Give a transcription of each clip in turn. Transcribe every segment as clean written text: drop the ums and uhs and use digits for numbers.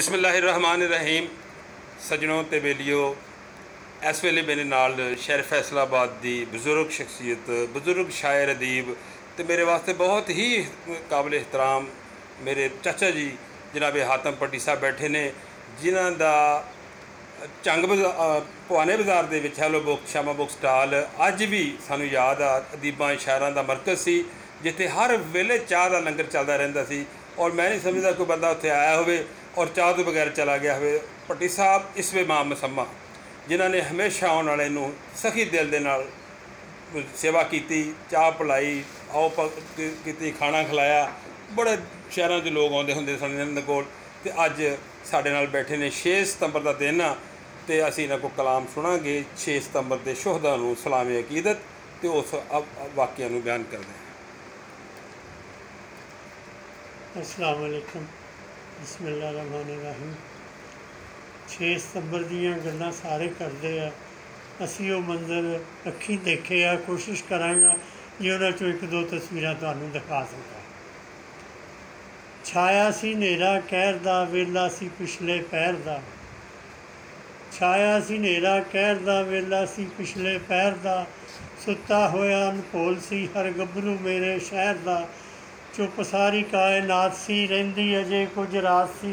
बिस्मिल्लाहिर्रहमानिर्रहीम। सजनों ते बेलियो, इस वेले मेरे नाल शहर फैसलाबाद की बजुर्ग शख्सियत, बजुर्ग शायर अदीब तो मेरे वास्ते बहुत ही काबिल एहतराम मेरे चाचा जी जनाब हातम पट्टी साहब बैठे ने, जिन्हां दा चंग भवाने बाज़ार के हैलो बुक शामा बुक स्टाल अज भी सानू याद आ। अदीबां शायरां दा मरकज़ सी, जिथे हर वेले चाह का लंगर चलता रहिंदा सी और मैं नहीं समझदा कोई बंदा उत्थे आया होवे और चाह तो बगैर चला गया होवे। पट्टी साहब इसवे मां मसम्मा, जिन्होंने ने हमेशा आने वाले नूं सखी दिल दे नाल सेवा की, चाह पिलाई, आओ की, खाना खिलाया। बड़े शहरों के लोग आते होंगे सन इन्हां कोल, ते अज साडे नाल बैठे ने। 6 सितंबर का दिन आ ते असीं इन्हां कोल कलाम सुनांगे 6 सितंबर के शोहदा नूं सलामे अकीदत ते उस वाक़िया नूं बयान करदे हां। अस्सलाम वालेकुम, बिस्मिल्लाहिर्रहमानिर्रहीम। 6 सितंबर दीयां गल्लां सारे करते हैं, असी वो मंजर अखी देखे आ। कोशिश करांगा कि उन्हां चों एक दो तस्वीरां तुहानूं दिखा सकां। छाया सी नेरा कहर दा, वेला सी पिछले पैर दा। छाया सी नेरा कहर दा, वेला सी पिछले पैर दा। सुता होया अनभोल सी हर गभरू मेरे शहर दा। चुप सारी कायनात सी रहिंदी अजे कुछ रात सी।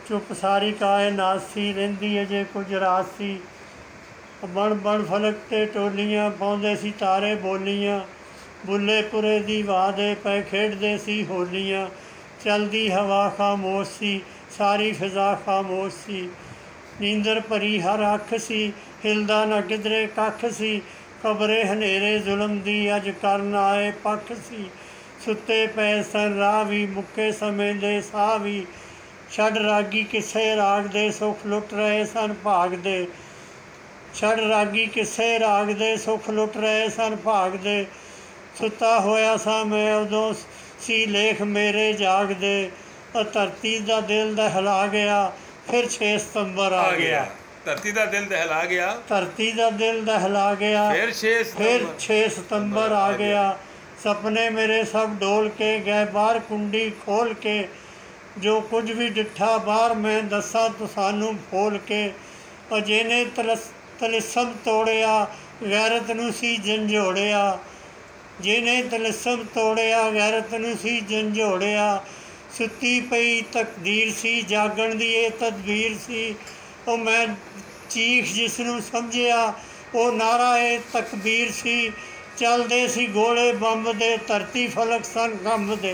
चुप सारी कायनात सी रहिंदी अजे कुछ रात सी। बण बण फलक ते टोलियां पाउंदे सी तारे बोलियां। बुल्लेपुरे दी वाह दे पै खेडदे सी होलियां। चलदी हवा खामोश सी, सारी फिजा खामोश सी। नींदर भरी हर अख सी, हिलदा न किधरे कख सी। खबरे हनेरे जुलम दी अज करन आए पख सी। सुते पे सन राह भी, मुक्के समय दे साह भी। छड़ रागी किसे राग दे, सुख लुट रहे सन भाग दे। छड़ रागी किसे राग दे, सुख लुट रहे सन भाग दे। सुता होया सा मैं उदों सी लेख मेरे जाग दे। धरती दा दिल दहला गया, फिर 6 सितंबर आ गया। धरती का दिल दहला गया, धरती का दिल दहला गया, फिर 6 सितंबर आ गया। सपने मेरे सब डोल के गए बाहर कुंडी खोल के। जो कुछ भी डिठा बाहर मैं दसा तो सानू खोल के। अजे ने तलिसम तोड़िया, गैरत नूं सी झंझोड़िया। जिने तलिसम तोड़िया, गैरत नूं सी झंझोड़िया। सुती पई तकदीर सी, जागण दी ये तदबीर सी। ਉਹ मैं चीख जिसनूं समझिया, वो नारा ए तकबीर सी। चलदे सी गोले बंब दे, धरती फलक सन कंब दे।